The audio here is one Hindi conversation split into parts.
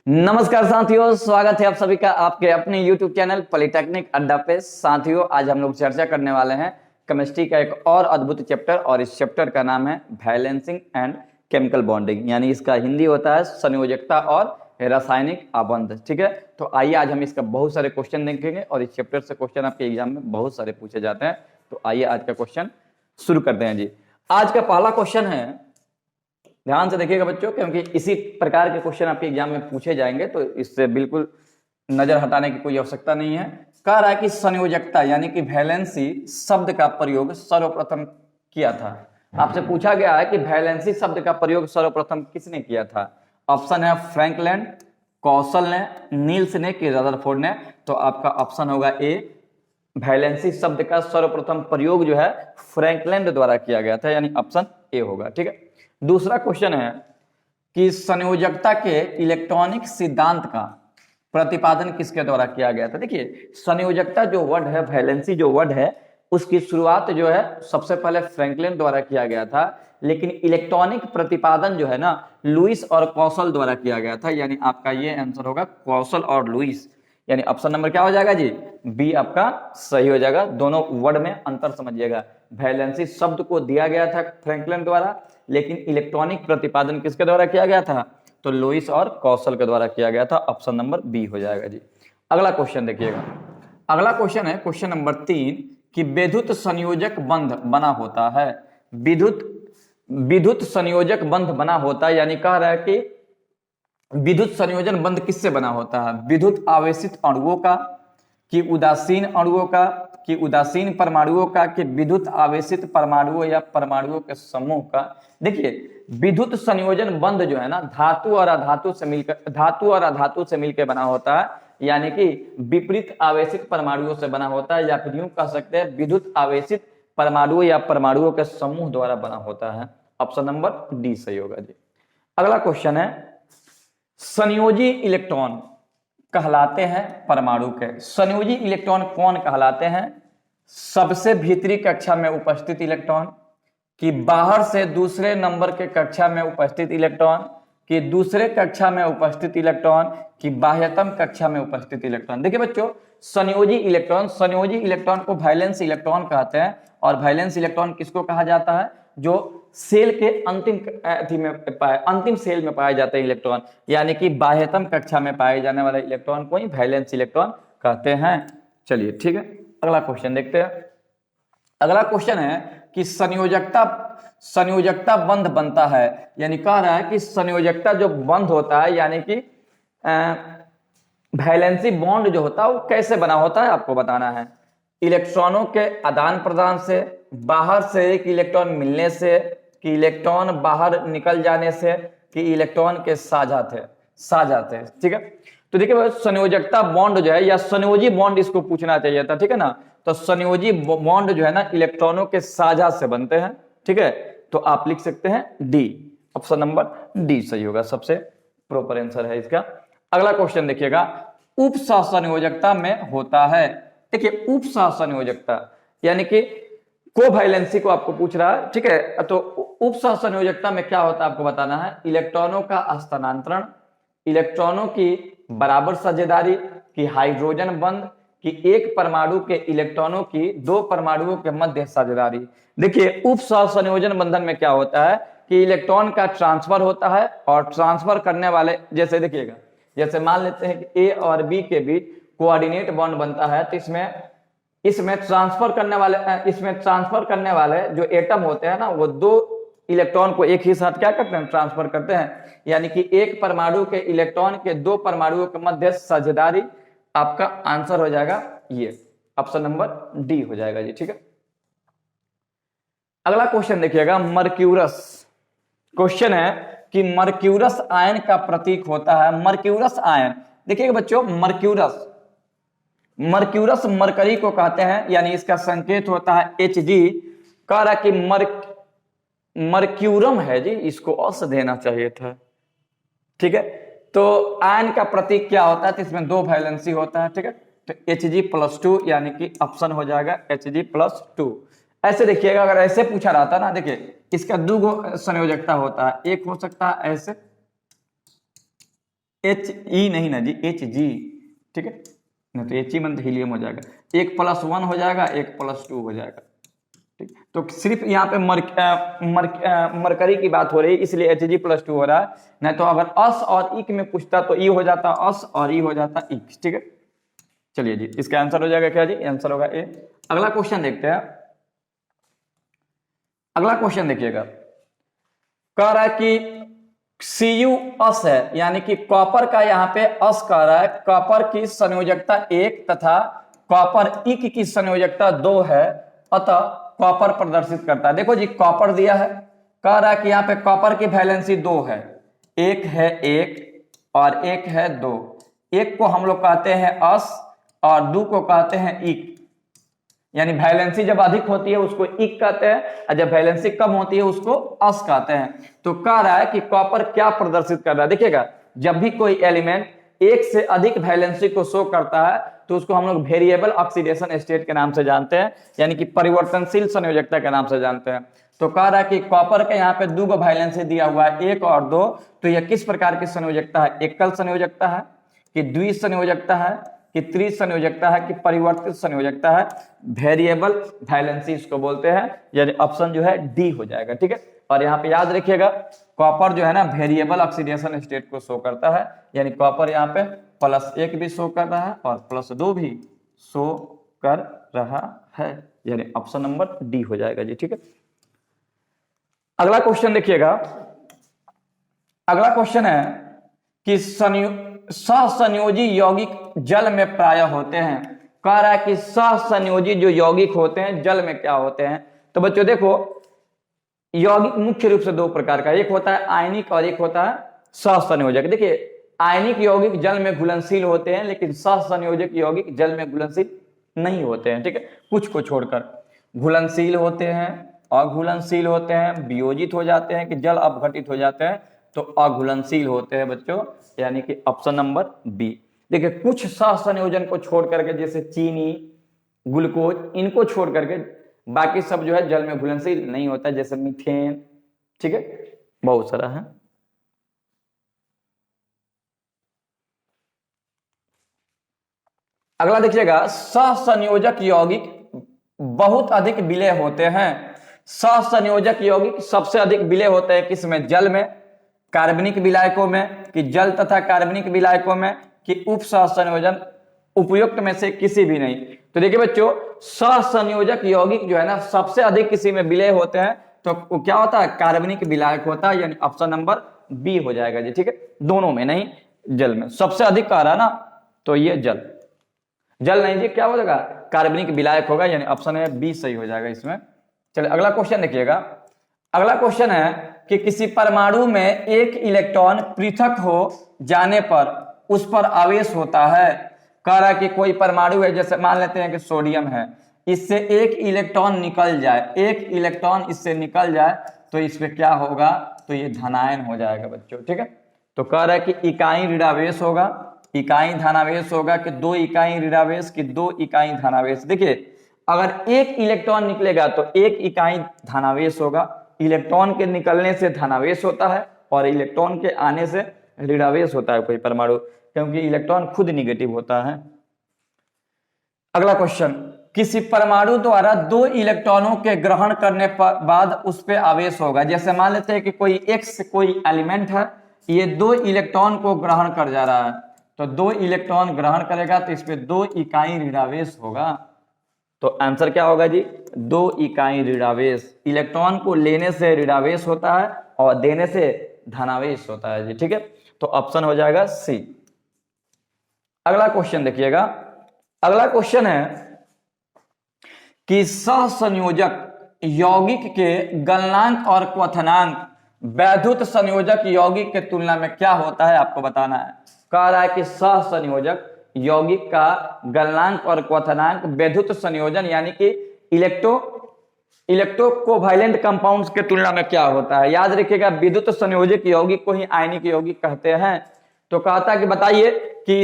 नमस्कार साथियों, स्वागत है आप सभी का आपके अपने YouTube चैनल पॉलिटेक्निक अड्डा पे। साथियों, आज हम लोग चर्चा करने वाले हैं केमिस्ट्री का एक और अद्भुत चैप्टर, और इस चैप्टर का नाम है बैलेंसिंग एंड केमिकल बॉन्डिंग, यानी इसका हिंदी होता है संयोजकता और रासायनिक आबंध। ठीक है, तो आइए आज हम इसका बहुत सारे क्वेश्चन देखेंगे, और इस चैप्टर से क्वेश्चन आपके एग्जाम में बहुत सारे पूछे जाते हैं। तो आइए आज का क्वेश्चन शुरू करते हैं जी। आज का पहला क्वेश्चन है, ध्यान से देखिएगा बच्चों, क्योंकि इसी प्रकार के क्वेश्चन आपके एग्जाम में पूछे जाएंगे, तो इससे बिल्कुल नजर हटाने की कोई आवश्यकता नहीं है। कह रहा है कि संयोजकता यानी कि वैलेंसी शब्द का प्रयोग सर्वप्रथम किया था। आपसे पूछा गया है कि वैलेंसी शब्द का प्रयोग सर्वप्रथम किसने किया था। ऑप्शन है फ्रैंकलिन, कौशल ने, नील्स ने कि रदरफोर्ड ने। तो आपका ऑप्शन होगा ए, वैलेंसी शब्द का सर्वप्रथम प्रयोग जो है फ्रैंकलिन द्वारा किया गया था, यानी ऑप्शन ए होगा। ठीक है, दूसरा क्वेश्चन है कि संयोजकता के इलेक्ट्रॉनिक सिद्धांत का प्रतिपादन किसके द्वारा किया गया था। देखिए, संयोजकता जो वर्ड है, वैलेंसी जो वर्ड है, उसकी शुरुआत जो है सबसे पहले फ्रैंकलिन द्वारा किया गया था, लेकिन इलेक्ट्रॉनिक प्रतिपादन जो है ना लुईस और कौशल द्वारा किया गया था, यानी आपका ये आंसर होगा कौशल और लुईस, यानी ऑप्शन नंबर क्या हो जाएगा जी, बी आपका सही हो जाएगा। दोनों वर्ड में अंतर समझिएगा, वैलेंसी शब्द को दिया गया था फ्रैंकलिन द्वारा, लेकिन इलेक्ट्रॉनिक प्रतिपादन किसके द्वारा किया गया था, तो लुईस और कौशल के द्वारा किया गया था। ऑप्शन नंबर बी हो जाएगा जी। अगला क्वेश्चन देखिएगा, अगला क्वेश्चन है क्वेश्चन नंबर 3 कि विद्युत संयोजक बंध बना होता है। विद्युत विद्युत संयोजक बंध बना होता है, यानी कह रहा है कि विद्युत संयोजन बंध किससे बना होता है, विद्युत आवेशित अणुओं का, कि उदासीन अणुओं का, कि उदासीन परमाणुओं का, कि विद्युत आवेशित परमाणुओं या परमाणुओं के समूह का। देखिए, विद्युत संयोजन बंध जो है ना धातु और अधातु से मिलकर बना होता है, यानी कि विपरीत आवेशित परमाणुओं से बना होता है, या फिर यूं कह सकते हैं विद्युत आवेशित परमाणुओं या परमाणुओं के समूह द्वारा बना होता है। ऑप्शन नंबर डी सही होगा जी। अगला क्वेश्चन है, संयोजी इलेक्ट्रॉन कहलाते हैं परमाणु के। संयोजी इलेक्ट्रॉन कौन कहलाते हैं, सबसे भीतरी कक्षा में उपस्थित इलेक्ट्रॉन, कि बाहर से दूसरे नंबर के कक्षा में उपस्थित इलेक्ट्रॉन, कि दूसरे कक्षा में उपस्थित इलेक्ट्रॉन, कि बाह्यतम कक्षा में उपस्थित इलेक्ट्रॉन। देखिए बच्चों, संयोजी इलेक्ट्रॉन को वैलेंस इलेक्ट्रॉन कहते हैं, और वैलेंस इलेक्ट्रॉन किसको कहा जाता है, जो सेल के अंतिम सेल में पाए जाते हैं इलेक्ट्रॉन, यानी कि बाह्यतम कक्षा में पाए जाने वाले इलेक्ट्रॉन को ही वैलेंस इलेक्ट्रॉन कहते हैं। चलिए ठीक है, अगला क्वेश्चन देखते हैं। अगला क्वेश्चन है कि संयोजकता बंध बनता है, यानी कह रहा है कि संयोजकता जो बंध होता है, यानी कि वैलेंसी बॉन्ड जो होता है वो कैसे बना होता है आपको बताना है। इलेक्ट्रॉनों के आदान प्रदान से, बाहर से एक इलेक्ट्रॉन मिलने से, कि इलेक्ट्रॉन बाहर निकल जाने से, कि इलेक्ट्रॉन के साझा थे। ठीक है, तो देखिए संयोजकता बॉन्ड जो है, या संयोजी बॉन्ड इसको पूछना चाहिए था, ठीक है ना। तो संयोजी बॉन्ड जो है ना इलेक्ट्रॉनों के साझा से बनते हैं। ठीक है, तो आप लिख सकते हैं डी, ऑप्शन नंबर डी सही होगा, सबसे प्रॉपर आंसर है इसका। अगला क्वेश्चन देखिएगा, उप सहसंयोजकता में होता है। देखिए, उप सहसंयोजकता यानी कि कोवैलेंसी को आपको पूछ रहा है, ठीक है। तो उप सहसंयोजकता में क्या होता है आपको बताना है, इलेक्ट्रॉनों का हस्तांतरण, इलेक्ट्रॉनों की बराबर साझेदारी, कि हाइड्रोजन बंध, कि एक परमाणु के इलेक्ट्रॉनों की दो परमाणुओं के मध्य साझेदारी। देखिए, उप सहसंयोजन बंधन में क्या होता है कि इलेक्ट्रॉन का ट्रांसफर होता है, और ट्रांसफर करने वाले, जैसे देखिएगा, जैसे मान लेते हैं कि ए और बी के बीच कोऑर्डिनेट बॉन्ड बनता है, तो इसमें ट्रांसफर करने वाले जो एटम होते हैं ना, वो दो इलेक्ट्रॉन को एक ही साथ क्या करते हैं, ट्रांसफर करते हैं, यानी कि एक परमाणु के इलेक्ट्रॉन के दो परमाणुओं के मध्य साझेदारी। आपका आंसर हो जाएगा ये, ऑप्शन नंबर डी हो जाएगा जी। ठीक है, अगला क्वेश्चन देखिएगा, मर्क्यूरस। क्वेश्चन है कि मर्क्यूरस आयन का प्रतीक होता है। मर्क्यूरस आयन, देखिएगा बच्चों, मर्क्यूरस मरकरी को कहते हैं, यानी इसका संकेत होता है Hg। कह रहा कि मर्क्यूरम है जी, इसको अस देना चाहिए था। ठीक है, तो आयन का प्रतीक क्या होता है, तो इसमें दो वैलेंसी होता है। ठीक है, तो Hg+2, यानी कि ऑप्शन हो जाएगा Hg+2। ऐसे देखिएगा, अगर ऐसे पूछा रहता ना, देखिए इसका दो संयोजकता होता है, एक हो सकता है ऐसे, एच ई नहीं ना जी, एच जी, ठीक है ना, तो एच ई मन हीलियम हो जाएगा, 1+1 हो जाएगा, 1+2 हो जाएगा, ठीक। तो सिर्फ यहाँ पे मरकरी की बात हो रही है, इसलिए Hg+2 हो रहा है, नहीं तो अगर अस और इक में पूछता तो ई हो जाता अस और ई हो जाता इक, ठीक है। चलिए जी, इसका आंसर हो जाएगा क्या जी, आंसर होगा ए। अगला क्वेश्चन देखते हैं। अगला क्वेश्चन देखिएगा, कह रहा है कि Cu अस है, यानी कि कॉपर का यहाँ पे अस कह रहा है, कॉपर की संयोजकता 1 तथा कॉपर इक की संयोजकता 2 है, अतः कॉपर प्रदर्शित करता है। देखो जी, कॉपर दिया है, कह रहा है कि यहाँ पे कॉपर की वैलेंसी 2 है, एक है 1 और एक है 2। एक को हम लोग कहते हैं अस और 2 को कहते हैं इक, यानी वैलेंसी जब अधिक होती है उसको इक कहते हैं, और जब वैलेंसी कम होती है उसको अस कहते हैं। तो कह रहा है कि कॉपर क्या प्रदर्शित कर रहा है, देखिएगा, जब भी कोई एलिमेंट एक से अधिक वैलेंसी को शो करता है तो उसको हम लोग वेरिएबल ऑक्सीडेशन स्टेट के नाम से जानते हैं, यानी कि परिवर्तनशील संयोजकता के नाम से जानते हैं। तो कह रहा है कि कॉपर के यहाँ पे 2 गो वैलेंसी दिया हुआ है, 1 और 2, तो यह किस प्रकार की संयोजकता है, एकल संयोजकता है कि द्विसंयोजकता है कि त्रिसंयोजकता है कि परिवर्तित संयोजकता है, वेरिएबल वैलेंसी इसको बोलते हैं, यानी ऑप्शन जो है डी हो जाएगा, ठीक है। और यहाँ पे याद रखिएगा, कॉपर जो है ना वेरिएबल ऑक्सीडेशन स्टेट को शो करता है, यानी कॉपर यहाँ पे +1 भी शो कर रहा है और +2 भी शो कर रहा है, यानी ऑप्शन नंबर डी हो जाएगा जी, ठीक है। अगला क्वेश्चन देखिएगा, अगला क्वेश्चन है कि सहसंयोजी यौगिक जल में प्रायः होते हैं। कह रहा है कि सहसंयोजी जो यौगिक होते हैं जल में क्या होते हैं। तो बच्चों देखो, यौगिक मुख्य रूप से 2 प्रकार का, एक होता है आयनिक और एक होता है सहसंयोजक। देखिए, आयनिक यौगिक जल में घुलनशील होते हैं, लेकिन सहसंयोजक यौगिक जल में घुलनशील नहीं होते हैं, ठीक है, कुछ को छोड़कर। घुलनशील होते हैं, अघुलनशील होते हैं, वियोजित हो जाते हैं कि जल अपघटित हो जाते हैं, तो अघुलनशील होते हैं बच्चों, यानी कि ऑप्शन नंबर बी। देखिए, कुछ सहसंयोजन को छोड़ करके, जैसे चीनी, ग्लूकोज, इनको छोड़ करके बाकी सब जो है जल में घुलनशील नहीं होता है, जैसे मीथेन, ठीक है, बहुत सारा है। अगला देखिएगा, सहसंयोजक यौगिक बहुत अधिक विलय होते हैं। सहसंयोजक यौगिक सबसे अधिक विलय होते हैं किसमें, जल में, कार्बनिक विलायकों में कि जल तथा कार्बनिक विलायकों में, कि उप सहसंयोजन उपयुक्त में से किसी भी नहीं। तो देखिए बच्चों, सहसंयोजक यौगिक जो है ना सबसे अधिक किसी में विलय होते हैं, तो क्या होता है, कार्बनिक विलायक होता है, यानी ऑप्शन नंबर बी हो जाएगा जी, ठीक है। दोनों में नहीं, जल में सबसे अधिक कह रहा ना, तो ये जल नहीं जी, क्या हो जाएगा, कार्बनिक विलायक होगा, यानी ऑप्शन है बी सही हो जाएगा इसमें। चलिए अगला क्वेश्चन देखिएगा। अगला क्वेश्चन है कि किसी परमाणु में एक इलेक्ट्रॉन पृथक हो जाने पर उस पर आवेश होता है। कह रहा है कि कोई परमाणु है, जैसे मान लेते हैं कि सोडियम है, इससे एक इलेक्ट्रॉन निकल जाए, एक इलेक्ट्रॉन इससे निकल जाए, तो इस पे क्या होगा, तो ये धनायन हो जाएगा बच्चों, ठीक है। तो कह रहा है कि इकाई ऋणावेश होगा, इकाई धनावेश होगा, कि 2 इकाई ऋणावेश कि 2 इकाई धनावेश। देखिए, अगर एक इलेक्ट्रॉन निकलेगा तो 1 इकाई धनावेश होगा, इलेक्ट्रॉन के निकलने से धनावेश होता है और इलेक्ट्रॉन के आने से ऋणावेश होता है कोई परमाणु, क्योंकि इलेक्ट्रॉन खुद निगेटिव होता है। अगला क्वेश्चन, किसी परमाणु द्वारा 2 इलेक्ट्रॉनों के ग्रहण करने पर बाद उस पर आवेश होगा। जैसे मान लेते हैं कि कोई एक्स कोई एलिमेंट है, ये 2 इलेक्ट्रॉन को ग्रहण कर जा रहा है, तो 2 इलेक्ट्रॉन ग्रहण करेगा तो इस पे 2 इकाई ऋणावेश होगा। तो आंसर क्या होगा जी, 2 इकाई ऋणावेश। इलेक्ट्रॉन को लेने से ऋणावेश होता है और देने से धनावेश होता है जी, ठीक है। तो ऑप्शन हो जाएगा सी। अगला क्वेश्चन देखिएगा। अगला क्वेश्चन है कि सहसंयोजक यौगिक के गलनांक और क्वथनांक वैद्युत संयोजक यौगिक के तुलना में क्या होता है, आपको बताना है। कह रहा है कि सहसंयोजक यौगिक का गलनांक और क्वथनांक वैद्युत संयोजन यानी कि इलेक्ट्रो कोवैलेंट कंपाउंड्स के तुलना में क्या होता है। याद रखिएगा, विद्युत संयोजक यौगिक को ही आयनिक यौगिक कहते हैं। तो कहता कि बताइए कि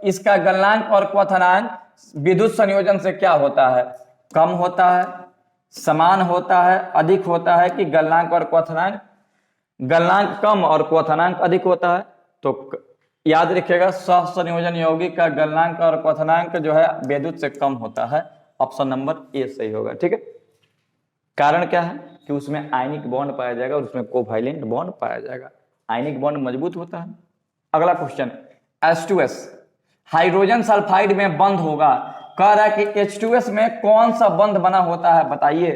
इसका गलनांक और क्वथनांक विद्युत संयोजन से क्या होता है, कम होता है, समान होता है, अधिक होता है, कि गलनांक और क्वथनांक, गलनांक कम और क्वथनांक अधिक होता है। तो याद रखिएगा सहसंयोजन यौगिक का गलनांक और क्वथनांक जो है विद्युत से कम होता है। ऑप्शन नंबर ए सही होगा। ठीक है, कारण क्या है कि उसमें आयनिक बॉन्ड पाया जाएगा और उसमें कोवैलेंट बॉन्ड पाया जाएगा, आयनिक बॉन्ड मजबूत होता है। अगला क्वेश्चन, H2S हाइड्रोजन सल्फाइड में बंद होगा। कह रहा है कि H2S में कौन सा बंध बना होता है, बताइए।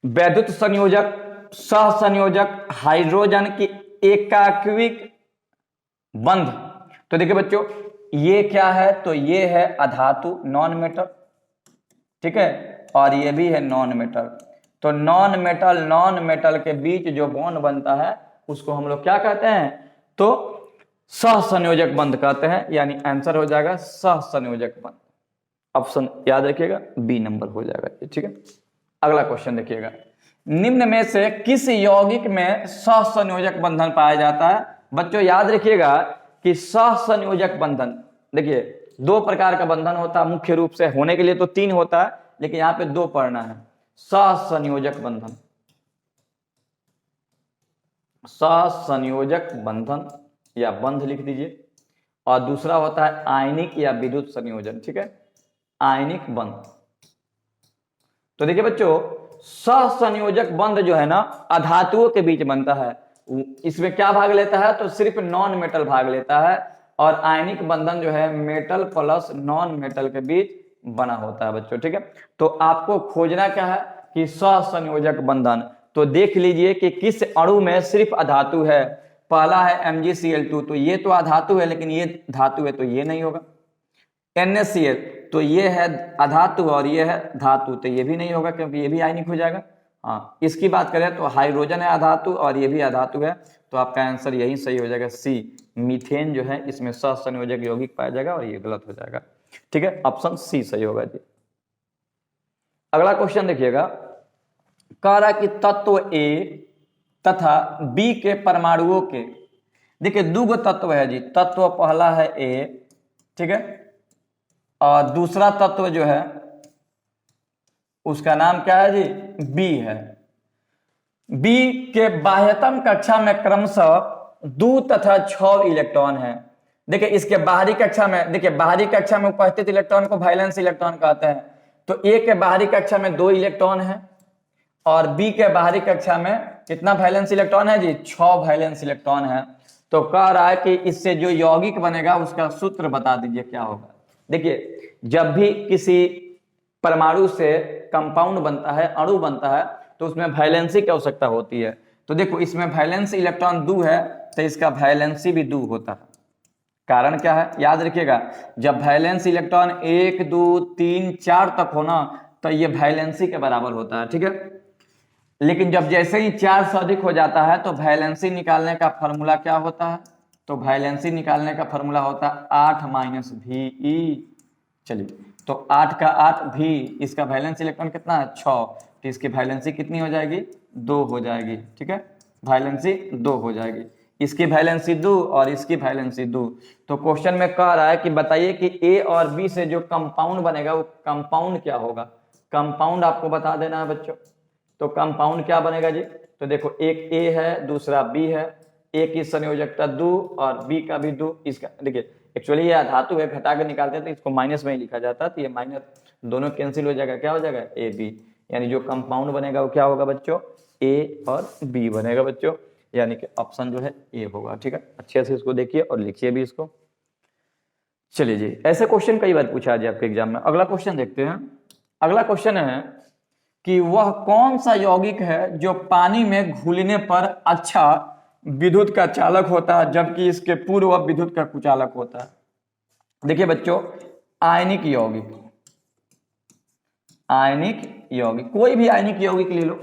वैद्युत संयोजक, सहसंयोजक, हाइड्रोजन की एकाक्विक बंध। तो देखिए बच्चों, ये क्या है, तो ये है अधातु, नॉन मेटल। ठीक है, और ये भी है नॉन मेटल। तो नॉन मेटल के बीच जो बॉन्ड बनता है उसको हम लोग क्या कहते हैं, तो सहसंयोजक बंध कहते हैं। यानी आंसर हो जाएगा सहसंयोजक बंध। ऑप्शन याद रखिएगा बी नंबर हो जाएगा। ठीक है, अगला क्वेश्चन देखिएगा, निम्न में से किस यौगिक में सहसंयोजक बंधन पाया जाता है। बच्चों याद रखिएगा कि सहसंयोजक बंधन, देखिए दो प्रकार का बंधन होता है मुख्य रूप से, होने के लिए तो तीन होता है लेकिन यहां पे दो पढ़ना है। सहसंयोजक बंधन, सहसंयोजक बंधन या बंध लिख दीजिए, और दूसरा होता है आयनिक या विद्युत संयोजन। ठीक है, आयनिक बंध। तो देखिए बच्चों, सहसंयोजक बंध जो है ना अधातुओं के बीच बनता है। इसमें क्या भाग लेता है, तो सिर्फ नॉन मेटल भाग लेता है, और आयनिक बंधन जो है मेटल प्लस नॉन मेटल के बीच बना होता है बच्चों। ठीक है, तो आपको खोजना क्या है कि सहसंयोजक बंधन। तो देख लीजिए कि किस अणु में सिर्फ अधातु है। पहला है MgCl2, तो ये तो अधातु है लेकिन ये धातु है तो ये नहीं होगा। NaCl, तो ये है अधातु और ये है धातु, तो ये भी नहीं होगा क्योंकि ये भी आयनिक हो जाएगा। हाँ, इसकी बात करें तो हाइड्रोजन है अधातु और ये भी अधातु है, तो आपका आंसर यही सही हो जाएगा, सी मीथेन जो है इसमें सहसंयोजक यौगिक पाया जाएगा और ये गलत हो जाएगा। ठीक है, ऑप्शन सी सही होगा जी। अगला क्वेश्चन देखिएगा, कह रहा कि तत्व A तथा B के परमाणुओं के, देखिए दो तत्व है जी, तत्व पहला है A, ठीक है, और दूसरा तत्व जो है उसका नाम क्या है जी, B है। B के बाह्यतम कक्षा में क्रमशः 2 तथा 6 इलेक्ट्रॉन है। देखिए इसके बाहरी कक्षा में, देखिए बाहरी कक्षा में उपस्थित इलेक्ट्रॉन को वैलेंस इलेक्ट्रॉन कहते हैं। तो A के बाहरी कक्षा में 2 इलेक्ट्रॉन है और B के बाहरी कक्षा में कितना वैलेंस इलेक्ट्रॉन है जी, 6 वैलेंस इलेक्ट्रॉन है। तो कह रहा है कि इससे जो यौगिक बनेगा उसका सूत्र बता दीजिए क्या होगा। देखिए जब भी किसी परमाणु से कंपाउंड बनता है, अणु बनता है, तो उसमें वैलेंसी की आवश्यकता होती है। तो देखो इसमें वैलेंस इलेक्ट्रॉन 2 है तो इसका वैलेंसी भी 2 होता है। कारण क्या है, याद रखिएगा, जब वैलेंस इलेक्ट्रॉन 1 2 3 4 तक हो ना तो ये वैलेंसी के बराबर होता है। ठीक है, लेकिन जब जैसे ही 4 से अधिक हो जाता है तो वैलेंसी निकालने का फॉर्मूला क्या होता है, तो वैलेंसी निकालने का फॉर्मूला होता है 8 - VE। चलिए, तो 8 का 8 भी, इसका वैलेंस इलेक्ट्रॉन कितना है 6, तो इसकी वैलेंसी कितनी हो जाएगी, 2 हो जाएगी। ठीक है, वैलेंसी 2 हो जाएगी, इसकी वैलेंसी 2 और इसकी वैलेंसी 2। तो क्वेश्चन में कह रहा है कि बताइए कि ए और बी से जो कंपाउंड बनेगा वो कंपाउंड क्या होगा। कंपाउंड आपको बता देना है बच्चों। तो कंपाउंड क्या बनेगा जी, तो देखो एक ए है दूसरा बी है, ए की संयोजकता 2 और बी का भी 2। इसका देखिए एक्चुअली ये धातु है, घटा के निकालते हैं तो इसको माइनस में ही लिखा जाता है, तो ये माइनस दोनों कैंसिल हो जाएगा, क्या हो जाएगा ए बी। यानी जो कंपाउंड बनेगा वो क्या होगा बच्चों, ए और बी बनेगा बच्चों, यानी कि ऑप्शन जो है ए होगा। ठीक है, अच्छे से इसको देखिए और लिखिए भी इसको। चलिए जी, ऐसे क्वेश्चन कई बार पूछा जाए आपके एग्जाम में। अगला क्वेश्चन देखते हैं। अगला क्वेश्चन है कि वह कौन सा यौगिक है जो पानी में घुलने पर अच्छा विद्युत का चालक होता है जबकि इसके पूर्व विद्युत का कुचालक होता है। देखिए बच्चों, आयनिक यौगिक, आयनिक यौगिक, कोई भी आयनिक यौगिक ले लो।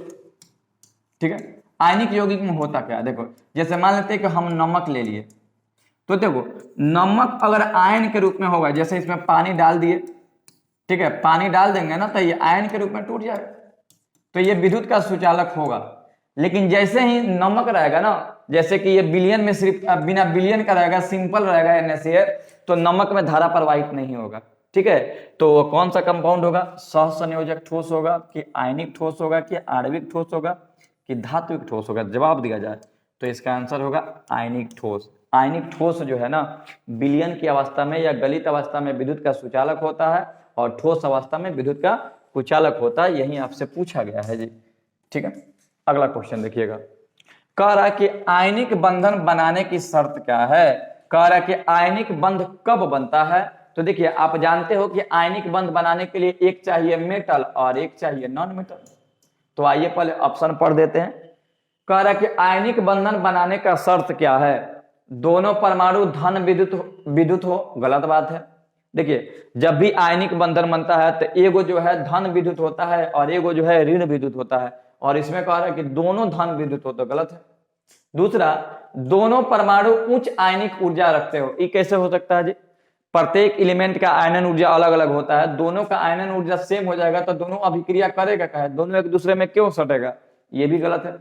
ठीक है, आयनिक यौगिक में होता क्या है, देखो जैसे मान लेते हैं कि हम नमक ले लिए, तो देखो नमक अगर आयन के रूप में होगा, जैसे इसमें पानी डाल दिए, ठीक है, पानी डाल देंगे ना तो ये आयन के रूप में टूट जाएगा, तो ये विद्युत का सुचालक होगा। लेकिन जैसे ही नमक रहेगा ना, जैसे कि ये विलयन में सिर्फ बिना विलयन का रहेगा, सिंपल रहेगा NaCl, तो नमक में धारा प्रवाहित नहीं होगा। ठीक है, तो वो कौन सा कंपाउंड होगा, सहसंयोजक ठोस होगा कि आयनिक ठोस होगा कि आणविक ठोस होगा कि धात्विक ठोस होगा। जवाब दिया जाए तो इसका आंसर होगा आयनिक ठोस। आयनिक ठोस जो है ना, विलयन की अवस्था में या गलित अवस्था में विद्युत का सुचालक होता है और ठोस अवस्था में विद्युत का कुचालक होता है। यही आपसे पूछा गया है जी। ठीक है, अगला क्वेश्चन देखिएगा। कह रहा है कि आयनिक बंधन बनाने की शर्त क्या है। कह रहा है कि आयनिक बंध कब बनता है। तो देखिए, आप जानते हो कि आयनिक बंध बनाने के लिए एक चाहिए मेटल और एक चाहिए नॉन मेटल। तो आइए पहले ऑप्शन पढ़ देते हैं। कह रहा है कि आयनिक बंधन बनाने का शर्त क्या है। दोनों परमाणु धन विद्युत हो, गलत बात है। देखिए, जब भी आयनिक बंधन बनता है तो एगो जो है धन विद्युत होता है और एगो जो है ऋण विद्युत होता है, और इसमें कह रहा है कि दोनों धन विद्युत हो, तो गलत है। दूसरा, दोनों परमाणु उच्च आयनिक ऊर्जा रखते हो, ये कैसे हो सकता है जी। प्रत्येक एलिमेंट का आयनन ऊर्जा अलग अलग होता है, दोनों का आयनन ऊर्जा सेम हो जाएगा तो दोनों अभिक्रिया करेगा क्या है, दोनों एक दूसरे में क्यों सटेगा, ये भी गलत है।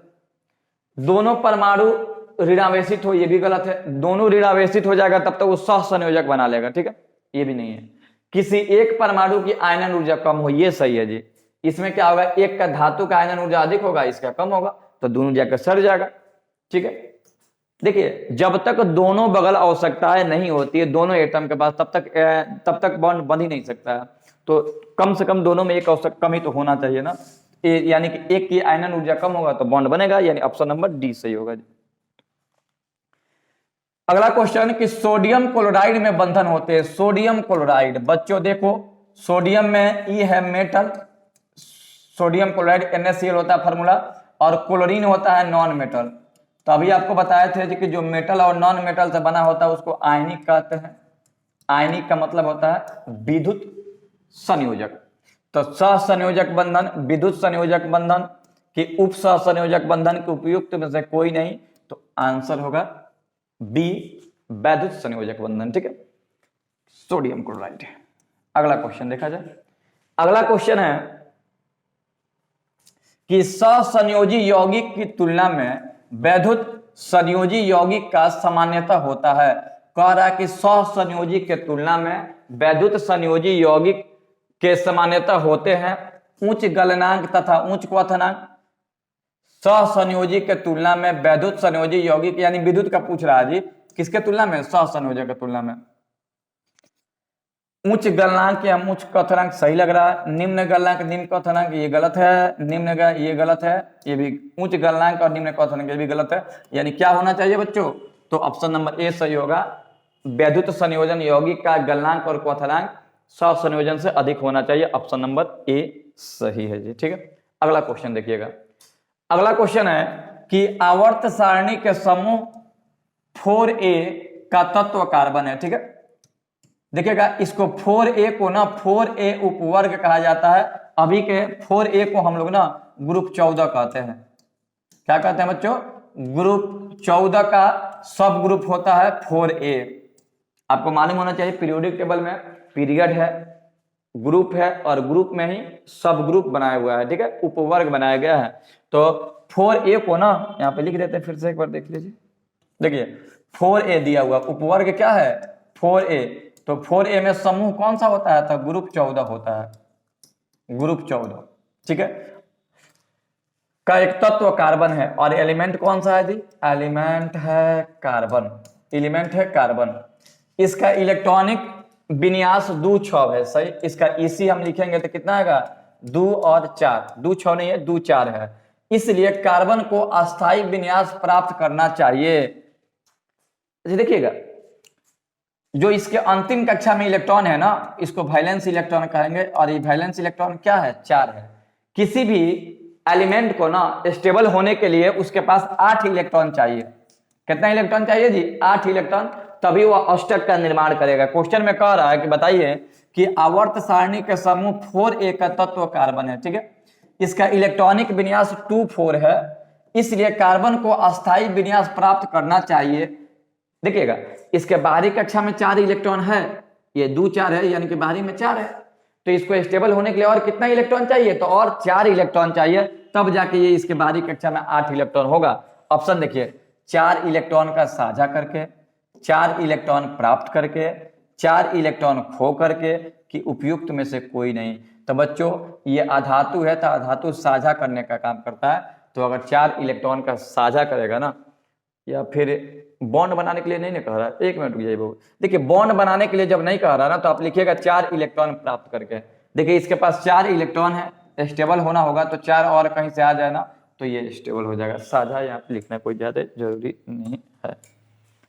दोनों परमाणु ऋणावेशित हो, ये भी गलत है। दोनों ऋणावेशित हो जाएगा तब तो वो सहसंयोजक बना लेगा, ठीक है, ये भी नहीं है। किसी एक परमाणु की आयनन ऊर्जा कम हो, ये सही है जी। इसमें क्या होगा, एक का धातु का आयनन ऊर्जा अधिक होगा, इसका कम होगा, तो दोनों जाकर सड़ जाएगा। ठीक है, देखिए, जब तक दोनों बगल आवश्यकताएं नहीं होती है दोनों एटम के पास, तब तक बॉन्ड बन ही नहीं सकता है। तो कम से कम दोनों में एक आवश्यक कम ही तो होना चाहिए ना, यानी कि एक की आयनन ऊर्जा कम होगा तो बॉन्ड बनेगा, यानी ऑप्शन नंबर डी सही होगा जी। अगला क्वेश्चन कि सोडियम क्लोराइड में बंधन होते हैं। सोडियम क्लोराइड, बच्चों देखो, सोडियम में ई है मेटल, सोडियम क्लोराइड NaCl होता है फार्मूला, और क्लोरीन होता है नॉन मेटल। तो अभी आपको बताए थे कि जो मेटल और नॉन मेटल से बना होता है उसको आयनिक कहते हैं। आयनिक का मतलब होता है विद्युत संयोजक। तो सहसंयोजक बंधन, विद्युत संयोजक बंधन कि उप सहसंयोजक बंधन के उपयुक्त में से कोई नहीं, तो आंसर होगा बी, वैद्युत संयोजक बंधन। ठीक है, सोडियम क्लोराइड। अगला क्वेश्चन देखा जाए। अगला क्वेश्चन है कि सहसंयोजी यौगिक की तुलना में वैद्युत संयोजी यौगिक का सामान्यता होता है। कह रहा है कि सहसंयोजी के तुलना में वैद्युत संयोजी यौगिक के सामान्यता होते हैं उच्च गलनांक तथा उच्च क्वथनांक। सहसंयोजी के तुलना में वैद्युत संयोजी यौगिक, यानी विद्युत का पूछ रहा है जी, किसके तुलना में, सहसंयोजक के तुलना में। उच्च गलनांक या उच्च क्वथनांक सही लग रहा है, निम्न गलनांक निम्न क्वथनांक ये गलत है, ये गलत है, ये भी उच्च गलनांक और निम्न क्वथनांक ये भी गलत है। यानी क्या होना चाहिए बच्चों, तो ऑप्शन नंबर ए सही होगा। वैद्युत संयोजन यौगिक का गलनांक और क्वथनांक सहसंयोजन से अधिक होना चाहिए, ऑप्शन नंबर ए सही है जी। ठीक है, अगला क्वेश्चन देखिएगा। अगला क्वेश्चन है कि आवर्त सारणी के समूह 4a का तत्व कार्बन है। ठीक है, देखिएगा, इसको 4a को ना 4a उपवर्ग कहा जाता है। अभी के 4a को हम लोग ना ग्रुप 14 कहते हैं। क्या कहते हैं बच्चों, ग्रुप 14 का सब ग्रुप होता है 4a। आपको मालूम होना चाहिए पीरियोडिक टेबल में पीरियड है, ग्रुप है, और ग्रुप में ही सब ग्रुप बनाया हुआ है। ठीक है, उपवर्ग बनाया गया है। तो 4a को ना यहाँ पे लिख देते हैं, फिर से एक बार देख लीजिए। देखिए 4a दिया हुआ, उपवर्ग क्या है 4a, तो 4a में समूह कौन सा होता है, तो ग्रुप 14 होता है, ग्रुप 14। ठीक है, का एक तत्व कार्बन है, और एलिमेंट कौन सा है जी, एलिमेंट है कार्बन, एलिमेंट है कार्बन। इसका इलेक्ट्रॉनिक विन्यास 2 6 है, सही। इसका EC हम लिखेंगे तो कितना आएगा, 2 और 4, 2 6 नहीं है, 2 4 है। इसलिए कार्बन को अस्थायी विन्यास प्राप्त करना चाहिए। देखिएगा, जो इसके अंतिम कक्षा में इलेक्ट्रॉन है ना, इसको वैलेंस इलेक्ट्रॉन कहेंगे, और ये वैलेंस इलेक्ट्रॉन क्या है, 4 है। किसी भी एलिमेंट को ना स्टेबल होने के लिए उसके पास 8 इलेक्ट्रॉन चाहिए। कितना इलेक्ट्रॉन चाहिए जी, 8 इलेक्ट्रॉन, तभी वो अष्टक का निर्माण करेगा। क्वेश्चन में कह रहा है कि बताइए कि आवर्त सारणी के समूह 4a का तत्व कार्बन है। ठीक है, इसका इलेक्ट्रॉनिक विन्यास 2 4 है, इसलिए कार्बन को अस्थायी विन्यास प्राप्त करना चाहिए। देखिएगा, इसके बाहरी कक्षा में 4 इलेक्ट्रॉन है, ये 2 4 है, यानी कि बाहरी में 4 है। तो इसको स्टेबल होने के लिए और कितना इलेक्ट्रॉन चाहिए, तो और 4 इलेक्ट्रॉन चाहिए, तब जाके ये इसके बाहरी कक्षा में 8 इलेक्ट्रॉन होगा। ऑप्शन देखिए, 4 इलेक्ट्रॉन का साझा करके, 4 इलेक्ट्रॉन प्राप्त करके, 4 इलेक्ट्रॉन खो करके, कि उपयुक्त में से कोई नहीं। तो बच्चों ये अधातु है, तो अधातु साझा करने का काम करता है। तो अगर 4 इलेक्ट्रॉन का साझा करेगा ना, या फिर बॉन्ड बनाने के लिए नहीं ना कह रहा है, 1 मिनट रुक जाइए बाबू। देखिए बॉन्ड बनाने के लिए जब नहीं कह रहा ना तो आप लिखिएगा 4 इलेक्ट्रॉन प्राप्त करके। देखिए इसके पास 4 इलेक्ट्रॉन है, स्टेबल होना होगा तो 4 और कहीं से आ जाए ना तो ये स्टेबल हो जाएगा। साझा यहाँ पे लिखना कोई ज्यादा जरूरी नहीं है।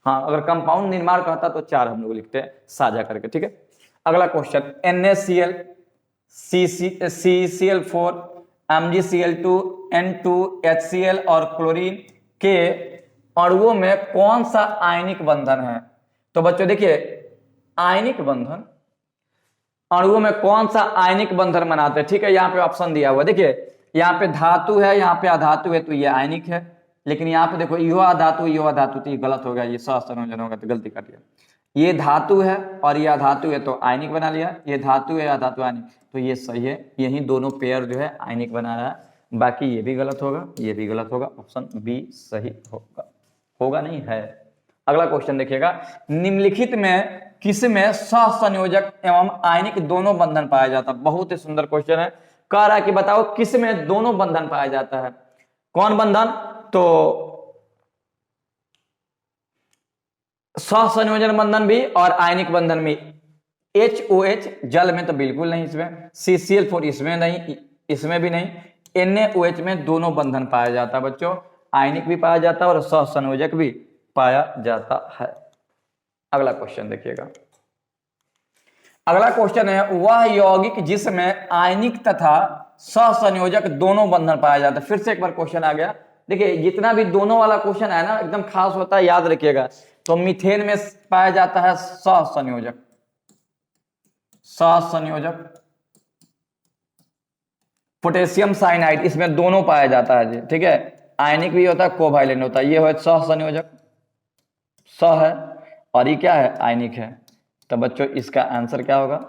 हाँ अगर कंपाउंड निर्माण कहता तो 4 हम लोग लिखते हैं साझा करके, ठीक है। अगला question, NaCl, CCl4, MgCl2, N2, HCl और क्लोरीन के अणुओं में कौन सा आयनिक बंधन है? तो बच्चों देखिए आयनिक बंधन, अणुओं में कौन सा आयनिक बंधन बनाते हैं, ठीक है। यहाँ पे ऑप्शन दिया हुआ, देखिए यहाँ पे धातु है, यहाँ पे अधातु है तो ये आयनिक है। लेकिन यहाँ पे देखो यो अधातु तो ये गलत हो गया, ये सहसंयोजन होगा तो गलती कर दिया। ये धातु है और ये अधातु है तो आयनिक बना लिया, ये धातु है अधातु आयनिक, तो ये सही है। यही दोनों पेयर जो है आयनिक बना रहा है। बाकी ये भी गलत होगा, ये भी गलत होगा, ऑप्शन बी सही होगा, होगा नहीं है। अगला क्वेश्चन देखिएगा, निम्नलिखित में किस में सहसंयोजक एवं आयनिक दोनों बंधन पाया जाता है? बहुत ही सुंदर क्वेश्चन है। कह रहा है कि बताओ किस में दोनों बंधन पाया जाता है? कौन बंधन? तो सहसंयोजन बंधन भी और आयनिक बंधन भी। HOH जल में तो बिल्कुल नहीं, इसमें CCl4 इसमें नहीं, इसमें भी नहीं। NaOH में दोनों बंधन पाया जाता है बच्चों, आयनिक भी पाया जाता है और सहसंयोजक भी पाया जाता है। अगला क्वेश्चन देखिएगा, अगला क्वेश्चन है वह यौगिक जिसमें आयनिक तथा सहसंयोजक दोनों बंधन पाया जाता है। फिर से एक बार क्वेश्चन आ गया। देखिए जितना भी दोनों वाला क्वेश्चन है ना एकदम खास होता है, याद रखिएगा। तो मीथेन में पाया जाता है सहसंयोजक, पोटेशियम साइनाइड इसमें दोनों पाया जाता है जी, ठीक है। आयनिक भी होता है, कोवैलेंट होता है। ये है सहसंयोजक, सह है और ये क्या है? आयनिक है। तो बच्चों इसका आंसर क्या होगा?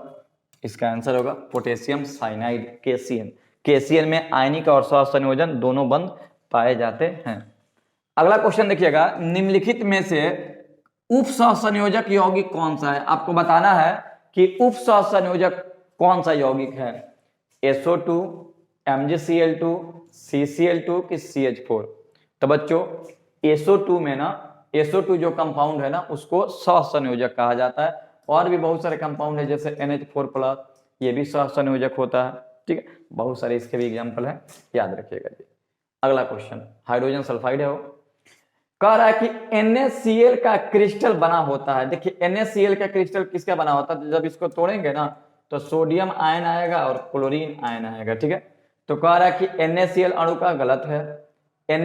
इसका आंसर होगा पोटेशियम साइनाइड, KCl। KCl में आयनिक और सहसंयोजन दोनों बंध पाए जाते हैं। अगला क्वेश्चन देखिएगा, निम्नलिखित में से उप सहसंयोजक यौगिक कौन सा है? आपको बताना है कि उप सहसंयोजक कौन सा यौगिक है। SO2, MgCl2, CCl2 कि CH4? तो बच्चों SO2 में ना, SO2 जो कंपाउंड है ना उसको सहसंयोजक कहा जाता है। और भी बहुत सारे कंपाउंड है जैसे NH4+, ये भी सहसंयोजक होता है, ठीक है। बहुत सारे इसके भी एग्जाम्पल है, याद रखिएगा जी। अगला क्वेश्चन, हाइड्रोजन सल्फाइड है वो। कह रहा है कि NaCl का क्रिस्टल बना होता है। देखिए NaCl का क्रिस्टल किसका बना होता है? जब इसको तोड़ेंगे ना तो सोडियम आयन आएगा और क्लोरीन आयन आएगा, ठीक है। तो कह रहा है कि NaCl अणु का गलत है। कह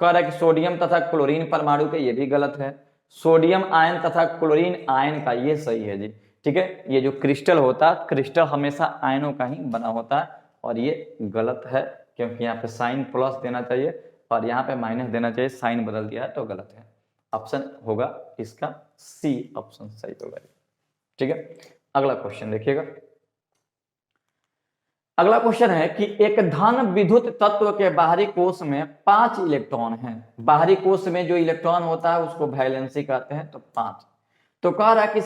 रहा है कि सोडियम तथा क्लोरीन परमाणु के, ये भी गलत है। सोडियम आयन तथा क्लोरीन आयन का, ये सही है जी, ठीक है। ये जो क्रिस्टल होता है, क्रिस्टल हमेशा आयनों का ही बना होता है और ये गलत है क्योंकि यहाँ पे साइन प्लस देना चाहिए और यहाँ पे माइनस देना चाहिए, साइन बदल दिया है तो गलत है। ऑप्शन होगा इसका C ऑप्शन सही होगा, ठीक है। अगला क्वेश्चन देखिएगा, अगला क्वेश्चन है कि एक धन विद्युत तत्व के बाहरी कोश में 5 इलेक्ट्रॉन हैं। बाहरी कोश में जो इलेक्ट्रॉन होता है उसको वैलेंसी कहते हैं, तो 5। तो कह रहा है कि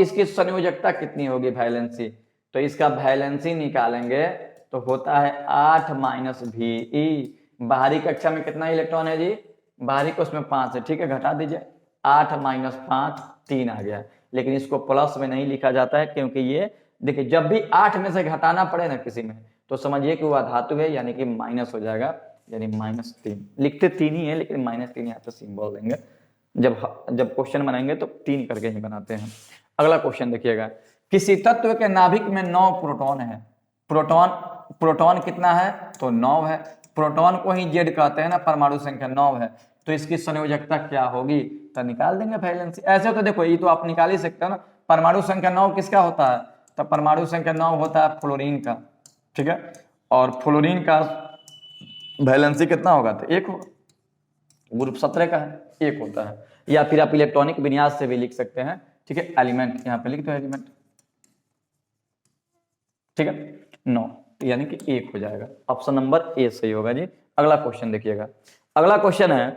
इसकी संयोजकता कितनी होगी वैलेंसी? तो इसका वैलेंसी निकालेंगे तो होता है 8 -VE। बाहरी कक्षा में कितना इलेक्ट्रॉन है जी? बाहरी कोश में 5 है, ठीक है। घटा दीजिए, 8 - 5 3 आ गया। लेकिन इसको प्लस में नहीं लिखा जाता है क्योंकि ये देखिए जब भी 8 में से घटाना पड़े ना किसी में तो समझिए कि वो धातु है, यानी कि माइनस हो जाएगा, यानी -3। लिखते 3 ही है लेकिन -3 यहाँ पे सिंबल देंगे। जब क्वेश्चन बनाएंगे तो 3 करके ही बनाते हैं। अगला क्वेश्चन देखिएगा, किसी तत्व के नाभिक में 9 प्रोटॉन है। प्रोटॉन कितना है? तो 9 है। प्रोटॉन को ही जेड कहते हैं ना, परमाणु संख्या 9 है। तो इसकी संयोजकता क्या होगी? तो निकाल देंगे वैलेंसी। ऐसे तो देखो ये तो आप निकाल ही सकते हो ना। परमाणु संख्या 9 किसका होता है? तो परमाणु संख्या 9 होता है फ्लोरीन का, ठीक है। और फ्लोरीन का वैलेंसी कितना होगा? तो 1 होगा। ग्रुप 17 का है, 1 होता है। या फिर आप इलेक्ट्रॉनिक विन्यास से भी लिख सकते हैं, ठीक है। एलिमेंट यहाँ पे लिख दो, एलिमेंट, ठीक है। 9 यानी कि 1 हो जाएगा। ऑप्शन नंबर ए सही होगा जी। अगला क्वेश्चन देखिएगा, अगला क्वेश्चन है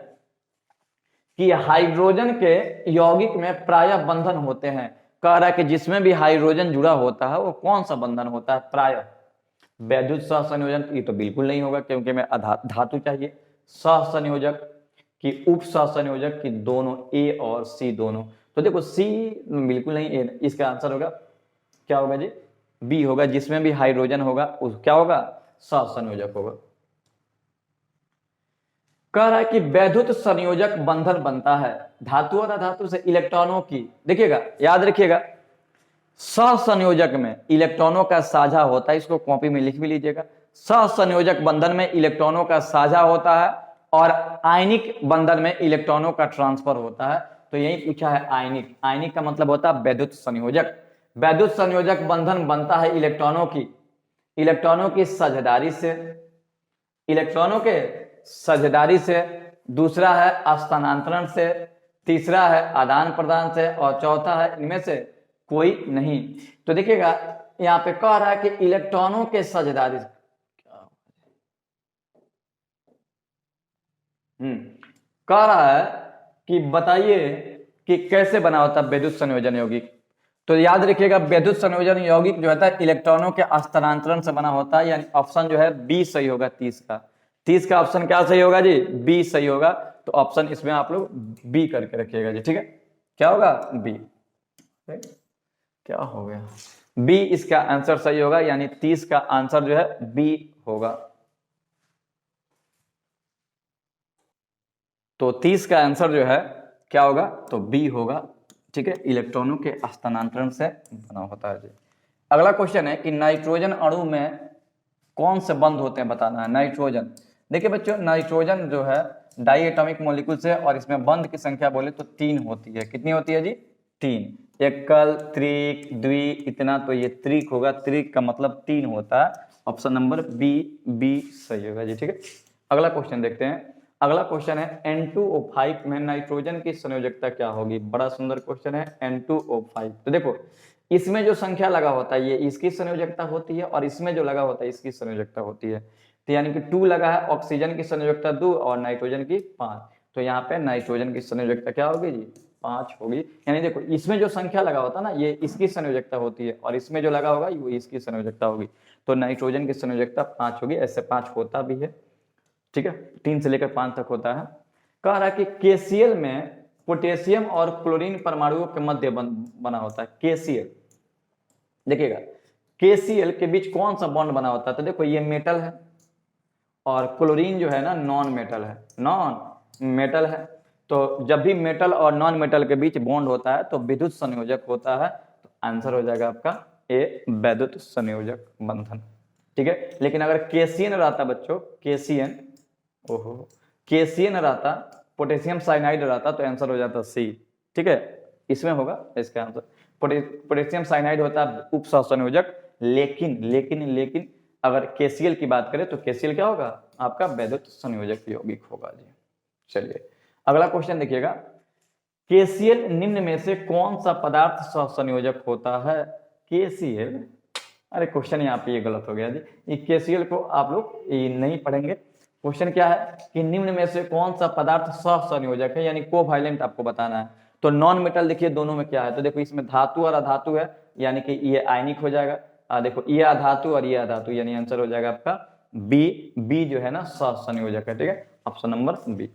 कि हाइड्रोजन के यौगिक में प्रायः बंधन होते हैं। कह रहा है कि जिसमें भी हाइड्रोजन जुड़ा होता है वो कौन सा बंधन होता है? प्रायः। वैद्युत सहसंयोजन ये तो बिल्कुल नहीं होगा क्योंकि हमें धातु चाहिए। सहसंयोजक कि उप सहसंयोजक की दोनों ए और सी दोनों। तो देखो सी बिल्कुल नहीं, ए, इसका आंसर होगा क्या होगा जी, बी होगा, जिसमें भी हाइड्रोजन होगा उस क्या होगा, सहसंयोजक होगा। कह रहा है कि वैद्युत संयोजक बंधन बनता है धातु और अधातु से इलेक्ट्रॉनों की, देखिएगा याद रखिएगा, सहसंयोजक में इलेक्ट्रॉनों का साझा होता है, इसको कॉपी में लिख भी लीजिएगा। सहसंयोजक बंधन में इलेक्ट्रॉनों का साझा होता है और आयनिक बंधन में इलेक्ट्रॉनों का ट्रांसफर होता है। तो यही पूछा है आयनिक, आयनिक का मतलब होता है वैद्युत संयोजक। वैद्युत संयोजक बंधन बनता है इलेक्ट्रॉनों की साझेदारी से, इलेक्ट्रॉनों के साझेदारी से, दूसरा है स्थानांतरण से, तीसरा है आदान प्रदान से और चौथा है इनमें से कोई नहीं। तो देखिएगा यहां पे कह रहा है कि इलेक्ट्रॉनों के साझेदारी से, कह रहा है कि बताइए कि कैसे बना होता है वैद्युत संयोजन यौगिक। तो याद रखिएगा वैद्युत संयोजन यौगिक जो होता है इलेक्ट्रॉनों के स्थानांतरण से बना होता है, यानी ऑप्शन जो है बी सही होगा 30 का ऑप्शन क्या सही होगा जी, बी सही होगा। तो ऑप्शन इसमें आप लोग बी करके रखिएगा जी, ठीक है, क्या होगा बी, क्या हो गया, बी इसका आंसर सही होगा, यानी 30 का आंसर जो है बी होगा। तो 30 का आंसर जो है क्या होगा, तो बी होगा, ठीक है, इलेक्ट्रॉनों के स्थानांतरण से बना होता है जी। अगला क्वेश्चन है कि नाइट्रोजन अणु में कौन से बंध होते हैं बताना है। नाइट्रोजन, देखिए बच्चों नाइट्रोजन जो है डाई एटॉमिक मॉलिक्यूल से, और इसमें बंध की संख्या बोले तो 3 होती है। कितनी होती है जी, 3, एकल, त्रिक, द्वि, इतना, तो ये त्रिक होगा, त्रिक का मतलब 3 होता है। ऑप्शन नंबर बी सही होगा जी, ठीक है। अगला क्वेश्चन देखते हैं। अगला क्वेश्चन है N2O5 में नाइट्रोजन की संयोजकता क्या होगी। बड़ा सुंदर क्वेश्चन है N2O5। तो देखो इसमें जो संख्या लगा होता है ये इसकी संयोजकता होती है, और इसमें जो लगा होता है इसकी संयोजकता होती है। तो यानी कि 2 लगा है, ऑक्सीजन की संयोजकता 2 और नाइट्रोजन की 5। तो यहाँ पे नाइट्रोजन की संयोजकता क्या होगी जी, 5 होगी। यानी देखो इसमें जो संख्या लगा होता है ना ये इसकी संयोजकता होती है, और इसमें जो लगा होगा वो इसकी संयोजकता होगी। तो नाइट्रोजन की संयोजकता 5 होगी, ऐसे 5 होता भी है, ठीक है, 3 से लेकर 5 तक होता है। कह रहा है कि KCl में पोटेशियम और क्लोरीन परमाणुओं के मध्य बना होता है। KCl, देखिएगा KCl के बीच कौन सा बॉन्ड बना होता है। तो देखो ये मेटल है और क्लोरीन जो है ना नॉन मेटल है। तो जब भी मेटल और नॉन मेटल के बीच बॉन्ड होता है तो विद्युत संयोजक होता है। तो आंसर हो जाएगा आपका ए, वैद्युत संयोजक बंधन, ठीक है। लेकिन अगर KCN रहता बच्चों, KCN रहता, पोटेशियम साइनाइड रहता, तो आंसर हो जाता सी, ठीक है, इसमें होगा इसका आंसर। पोटेशियम साइनाइड होता है उप सहसंयोजक, लेकिन अगर KCl की बात करें तो KCl क्या होगा आपका वैद्युत संयोजक यौगिक होगा जी। चलिए अगला क्वेश्चन देखिएगा। KCl निम्न में से कौन सा पदार्थ सहसंयोजक होता है। KCl, अरे क्वेश्चन यहाँ पे ये गलत हो गया जी, ये KCl को आप लोग नहीं पढ़ेंगे। क्वेश्चन क्या है कि निम्न में से कौन सा पदार्थ सहसंयोजक है, यानी कोवैलेंट आपको बताना है। तो नॉन मेटल देखिए दोनों में क्या है, तो देखो इसमें धातु और अधातु है, यानी कि ये आयनिक हो जाएगा। देखो ये अधातु और ये अधातु, यानी आंसर हो जाएगा आपका बी जो है ना सहसंयोजक है, ठीक है, ऑप्शन नंबर बी।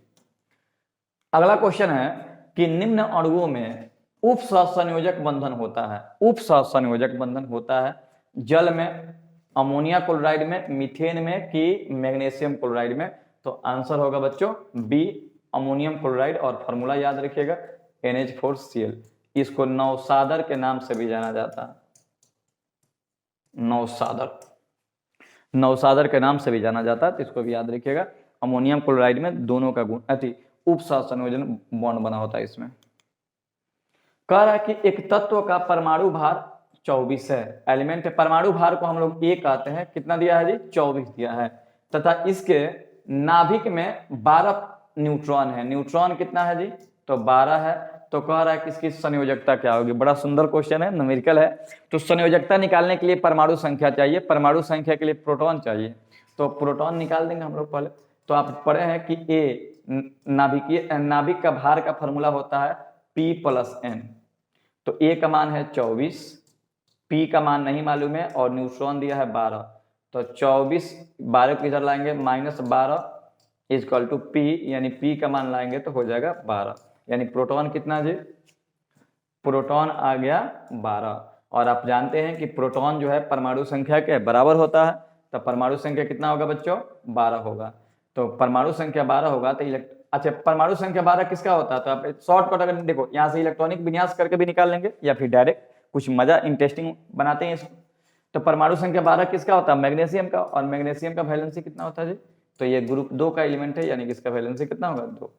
अगला क्वेश्चन है कि निम्न अणुओं में उप सहसंयोजक बंधन होता है। उप सहसंयोजक बंधन होता है जल में, अमोनिया क्लोराइड में, मीथेन में कि मैग्नीशियम क्लोराइड में। तो आंसर होगा बच्चों बी, अमोनियम क्लोराइड, और फॉर्मूला याद रखिएगा NH4Cl। इसको नौसादर के नाम से भी जाना जाता है, नौसादर के नाम से भी जाना जाता है, तो इसको भी याद रखिएगा। अमोनियम क्लोराइड में दोनों का गुण उप सहसंयोजन बॉन्ड बना होता है इसमें। कह रहा है कि एक तत्व का परमाणु भार 24 है, एलिमेंट परमाणु भार को हम लोग ए कहते हैं, कितना दिया है जी 24 दिया है, तथा इसके नाभिक में 12 न्यूट्रॉन है। न्यूट्रॉन कितना है जी, तो 12 है। तो कह रहा है कि इसकी संयोजकता क्या होगी। बड़ा सुंदर क्वेश्चन है, न्यूमेरिकल है। तो संयोजकता निकालने के लिए परमाणु संख्या चाहिए, परमाणु संख्या के लिए प्रोटॉन चाहिए, तो प्रोटॉन निकाल देंगे हम लोग पहले। तो आप पढ़े हैं कि ए नाभिक का भार का फॉर्मूला होता है P+N। तो ए का मान है 24, पी का मान नहीं मालूम है, और न्यूट्रॉन दिया है 12। तो 24, 12 को इधर लाएंगे, -12 इक्वल टू P, यानी P का मान लाएंगे तो हो जाएगा 12, यानी प्रोटॉन कितना जी, प्रोटॉन आ गया 12। और आप जानते हैं कि प्रोटॉन जो है परमाणु संख्या के बराबर होता है, तो परमाणु संख्या कितना होगा बच्चों, 12 होगा। तो परमाणु संख्या 12 होगा तो अच्छा परमाणु संख्या 12 किसका होता है, तो आप शॉर्टकट अगर देखो यहाँ से इलेक्ट्रॉनिक विन्यास करके भी निकाल लेंगे या फिर डायरेक्ट कुछ मजा इंटरेस्टिंग बनाते हैं इसको। तो परमाणु संख्या 12 किसका होता है, मैग्नीशियम का, और मैग्नीशियम का वैलेंसी कितना होता है जी, तो ये ग्रुप 2 का एलिमेंट है, यानी कि इसका वैलेंसी कितना होगा 2।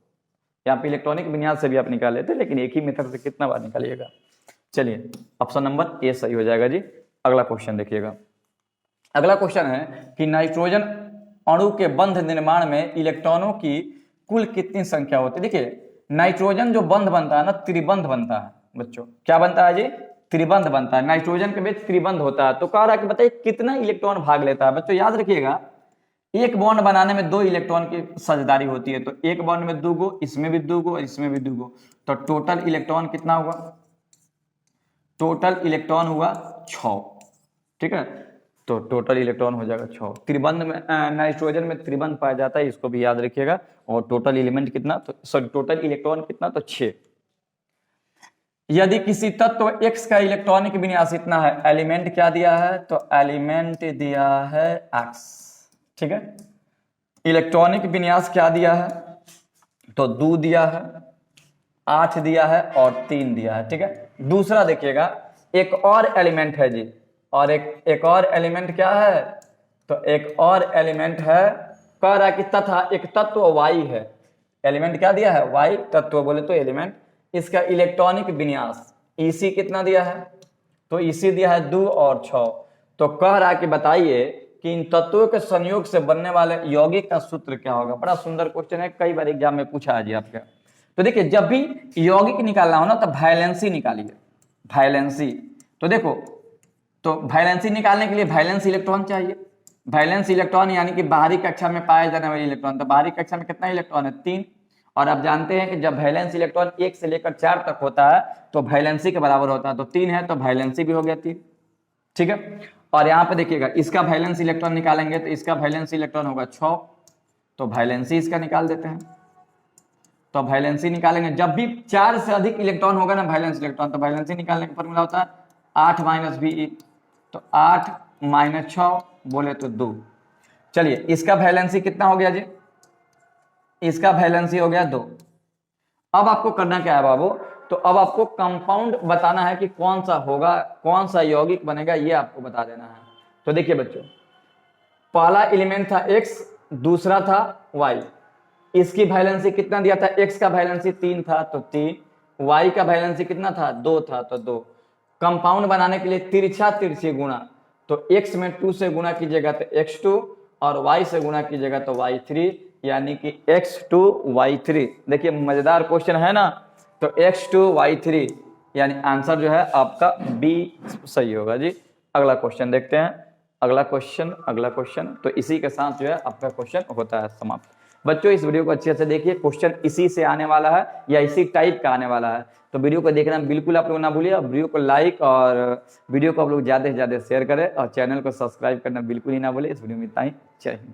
यहाँ पे इलेक्ट्रॉनिक विन्यास से भी आप निकाल लेते, लेकिन एक ही मेथड से कितना बार निकालिएगा। चलिए ऑप्शन नंबर ए सही हो जाएगा जी। अगला क्वेश्चन देखिएगा। अगला क्वेश्चन है कि नाइट्रोजन अणु के बंध निर्माण में इलेक्ट्रॉनों की कुल कितनी संख्या होती है। देखिए नाइट्रोजन जो बंध बनता है ना, त्रिबंध बनता है बच्चों। क्या बनता है जी, त्रिबंध बनता है। नाइट्रोजन के बीच त्रिबंध होता है। तो कह रहा है कि बताइए कितना इलेक्ट्रॉन भाग लेता है। बच्चों याद रखिएगा, एक बॉन्ड बनाने में 2 इलेक्ट्रॉन की साझेदारी होती है। तो एक बॉन्ड में 2 गो, इसमें भी 2 गो, इसमें भी 2 गो, तो टोटल इलेक्ट्रॉन कितना हुआ, टोटल इलेक्ट्रॉन हुआ 6। ठीक है, तो टोटल इलेक्ट्रॉन हो जाएगा 6। त्रिबंध में नाइट्रोजन में त्रिबंध पाया जाता है, इसको भी याद रखिएगा। और टोटल एलिमेंट कितना, तो सॉरी टोटल इलेक्ट्रॉन कितना, तो 6। यदि किसी तत्व X का इलेक्ट्रॉनिक विन्यास इतना है, एलिमेंट क्या दिया है, तो एलिमेंट दिया है X। ठीक है, इलेक्ट्रॉनिक विन्यास क्या दिया है, तो 2 दिया है, 8 दिया है और 3 दिया है। ठीक है, दूसरा देखिएगा, एक और एलिमेंट है जी, और एक और एलिमेंट क्या है, तो एक और एलिमेंट है, कह रहा है कि तथा एक तत्व Y है। एलिमेंट क्या दिया है, Y तत्व बोले तो एलिमेंट। इसका इलेक्ट्रॉनिक विन्यास EC कितना दिया है, तो EC दिया है 2 और 6। तो कह रहा है कि बताइए कि इन तत्वों के संयोग से बनने वाले यौगिक का सूत्र क्या होगा। बड़ा सुंदर क्वेश्चन है, कई बार एग्जाम में पूछा है जी आपका। तो देखिए जब भी यौगिक निकालना हो ना, तो वैलेंसी निकालिए, वैलेंसी। तो देखो, तो वैलेंसी निकालने के लिए वैलेंस इलेक्ट्रॉन चाहिए। वैलेंस इलेक्ट्रॉन यानी कि बाहरी कक्षा में पाए जाने वाले इलेक्ट्रॉन। तो बाहरी कक्षा में कितना इलेक्ट्रॉन है, 3। और आप जानते हैं कि जब वैलेंस इलेक्ट्रॉन 1 से लेकर 4 तक होता है तो वैलेंसी के बराबर होता है। तो 3 है तो वैलेंसी भी हो गया 3। ठीक है, और यहाँ पे देखिएगा इसका वैलेंस इलेक्ट्रॉन निकालेंगे तो इसका वैलेंस इलेक्ट्रॉन होगा 6। तो वैलेंसी इसका निकाल देते हैं। तो वैलेंसी निकालेंगे, जब भी 4 से अधिक इलेक्ट्रॉन होगा ना वैलेंस इलेक्ट्रॉन, तो वैलेंसी निकालने का फॉर्मूला होता है 8 - BE। तो 8 - 6 बोले तो 2। चलिए इसका वैलेंसी कितना हो गया जी, इसका वैलेंसी हो गया 2। अब आपको करना क्या है बाबू, तो अब आपको कंपाउंड बताना है कि कौन सा होगा, कौन सा यौगिक बनेगा, ये आपको बता देना है। तो देखिए बच्चों, पहला एलिमेंट था X, दूसरा था Y। इसकी वैलेंसी कितना दिया था, X का वैलेंसी 3 था तो 3, Y का वैलेंसी कितना था, 2 था तो 2। कंपाउंड बनाने के लिए तिरछा तिरछी गुणा, तो X में 2 से गुणा कीजिएगा तो X2, और Y से गुणा कीजिएगा तो Y3, यानी कि X2 Y3। देखिए मजेदार क्वेश्चन है ना। तो X2 Y3 यानी आंसर जो है आपका B सही होगा जी। अगला क्वेश्चन देखते हैं। अगला क्वेश्चन तो इसी के साथ जो है आपका क्वेश्चन होता है समाप्त। बच्चों इस वीडियो को अच्छे से देखिए, क्वेश्चन इसी से आने वाला है या इसी टाइप का आने वाला है। तो वीडियो को देखना बिल्कुल आप लोग ना भूलिए, और वीडियो को लाइक और वीडियो को आप लोग ज़्यादा से ज़्यादा शेयर करें, और चैनल को सब्सक्राइब करना बिल्कुल ही ना भूलिए। इस वीडियो में इतना ही, जय हिंद।